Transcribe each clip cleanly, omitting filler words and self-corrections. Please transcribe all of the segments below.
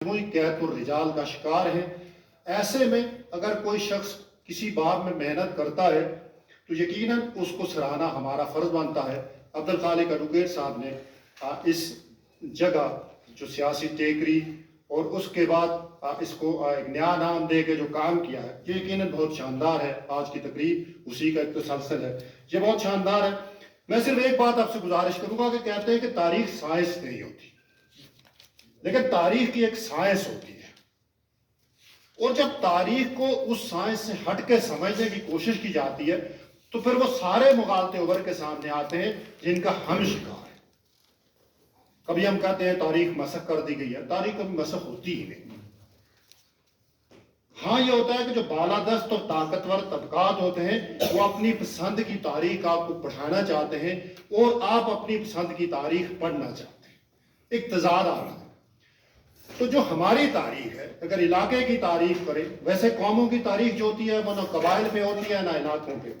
قحط الرجال کا شکار ہے۔ ایسے میں اگر کوئی شخص کسی باب میں محنت کرتا ہے تو یقیناً اس کو سراہنا ہمارا فرض بنتا ہے۔ عبدالخالق ایڈوکیٹ صاحب نے اس جگہ جو سیاسی ٹیکری اور اس کے بعد اس کو ایک نیا نام دے کے جو کام کیا ہے، یہ یقیناً بہت شاندار ہے۔ آج کی تقریب اسی کا ایک تسلسل ہے، یہ بہت شاندار ہے۔ میں صرف ایک بات آپ سے گزارش کروں گا کہ کہتے ہیں کہ تاریخ سائنس نہیں ہوتی، لیکن تاریخ کی ایک سائنس ہوتی ہے، اور جب تاریخ کو اس سائنس سے ہٹ کے سمجھنے کی کوشش کی جاتی ہے تو پھر وہ سارے مغالطے ابھر کے سامنے آتے ہیں جن کا ہم شکار ہیں۔ کبھی ہم کہتے ہیں تاریخ مسخ کر دی گئی ہے، تاریخ کبھی مسخ ہوتی ہی نہیں۔ ہاں یہ ہوتا ہے کہ جو بالادست اور طاقتور طبقات ہوتے ہیں وہ اپنی پسند کی تاریخ آپ کو پڑھانا چاہتے ہیں اور آپ اپنی پسند کی تاریخ پڑھنا چاہتے ہیں، ایک تضاد آ رہا ہے۔ تو جو ہماری تاریخ ہے، اگر علاقے کی تاریخ کریں، ویسے قوموں کی تاریخ جو ہوتی ہے وہ نہ قبائل پہ ہوتی ہے نہ علاقوں پہ،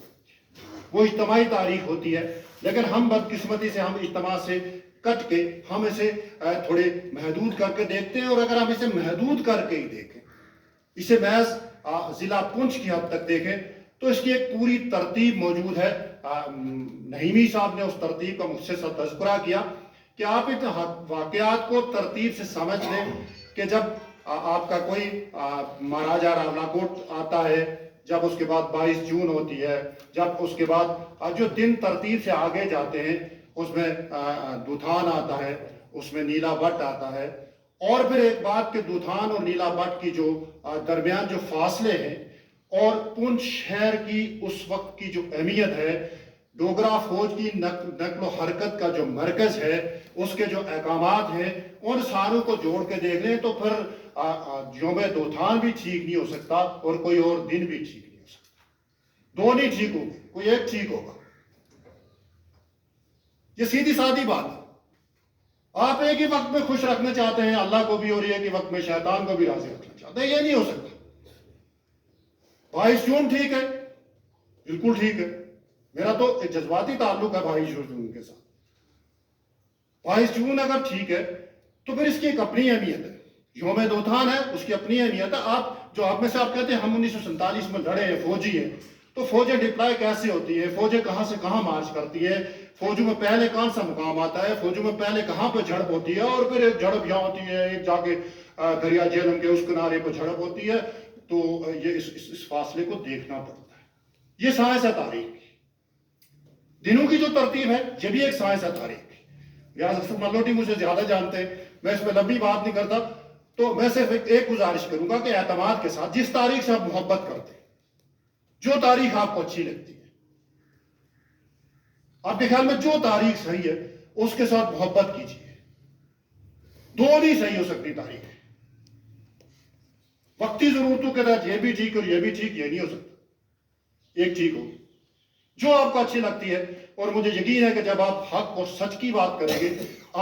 وہ اجتماعی تاریخ ہوتی ہے، لیکن ہم بدقسمتی سے ہم اجتماع سے کٹ کے ہم اسے تھوڑے محدود کر کے دیکھتے ہیں، اور اگر ہم اسے محدود کر کے ہی دیکھیں، اسے محض ضلع پونچھ کی حد تک دیکھیں تو اس کی ایک پوری ترتیب موجود ہے۔ نعیمی صاحب نے اس ترتیب کا مختصر تذکرہ کیا کہ آپ ان واقعات کو ترتیب سے سمجھ لیں کہ جب آپ کا کوئی مہاراجہ راولاکوٹ آتا ہے، جب اس کے بعد 22 جون ہوتی ہے، جب اس کے بعد جو دن ترتیب سے آگے جاتے ہیں اس میں دوتھان آتا ہے، اس میں نیلا بٹ آتا ہے، اور پھر ایک بات کہ دوتھان اور نیلا بٹ کی جو درمیان جو فاصلے ہیں اور پونچھ شہر کی اس وقت کی جو اہمیت ہے، ڈوگرا فوج کی نقل و حرکت کا جو مرکز ہے، اس کے جو احکامات ہیں، ان ساروں کو جوڑ کے دیکھ لیں تو پھر یوم دوتھان بھی ٹھیک نہیں ہو سکتا اور کوئی اور دن بھی ٹھیک نہیں ہو سکتا، دو نہیں ٹھیک ہوگی، کوئی ایک ٹھیک ہوگا۔ یہ سیدھی سادی بات ہے۔ آپ ایک ہی وقت میں خوش رکھنا چاہتے ہیں اللہ کو بھی اور ایک ہی وقت میں شیطان کو بھی راضی رکھنا چاہتے ہیں، یہ نہیں ہو سکتا۔ 22 جون ٹھیک ہے، بالکل ٹھیک ہے، میرا تو ایک جذباتی تعلق ہے 22 جون کے ساتھ۔ 22 جون اگر ٹھیک ہے تو پھر اس کی ایک اپنی اہمیت ہے، یوم دوتھان ہے، اس کی اپنی اہمیت ہے۔ جو آپ میں سے آپ کہتے ہیں ہم 1947 میں لڑے ہیں، فوجی ہیں، تو فوجیں ڈپلائی کیسے ہوتی ہے، فوجیں کہاں سے کہاں مارچ کرتی ہے، فوجوں میں پہلے کون سا مقام آتا ہے، فوجوں میں پہلے کہاں پہ جھڑپ ہوتی ہے، اور پھر ایک جھڑپ یہاں ہوتی ہے، ایک جا کے دریا جہلم کے اس کنارے پہ جھڑپ ہوتی ہے، تو یہ اس فاصلے کو دیکھنا پڑتا ہے۔ یہ سائنس ہے تاریخ کی۔ دنوں کی جو ترتیب ہے یہ بھی ایک سائنس ہے تاریخ کی۔ ریاض افسر ملوٹی مجھے زیادہ جانتے ہیں، میں اس میں لمبی بات نہیں کرتا، تو میں صرف ایک گزارش کروں گا کہ اعتماد کے ساتھ جس تاریخ سے آپ محبت کرتے ہیں، جو تاریخ آپ کو اچھی لگتی ہے، آپ کے خیال میں جو تاریخ صحیح ہے اس کے ساتھ محبت کیجیے۔ دو نہیں صحیح ہو سکتی تاریخ، وقتی ضرورتوں کے تحت یہ بھی ٹھیک اور یہ بھی ٹھیک، یہ نہیں ہو سکتا، ایک ٹھیک ہوگی جو آپ کو اچھی لگتی ہے۔ اور مجھے یقین ہے کہ جب آپ حق اور سچ کی بات کریں گے،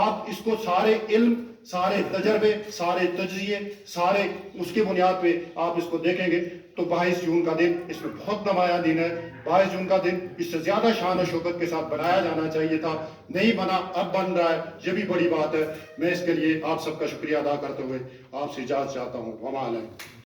آپ اس کو سارے علم، سارے تجربے، سارے تجزیے، سارے اس کی بنیاد پہ آپ اس کو دیکھیں گے تو 22 جون کا دن اس میں بہت نمایاں دن ہے۔ 22 جون کا دن اس سے زیادہ شان و شوکت کے ساتھ بنایا جانا چاہیے تھا، نہیں بنا، اب بن رہا ہے، یہ بھی بڑی بات ہے۔ میں اس کے لیے آپ سب کا شکریہ ادا کرتے ہوئے آپ سے اجازت چاہتا ہوں۔ وما علیکم۔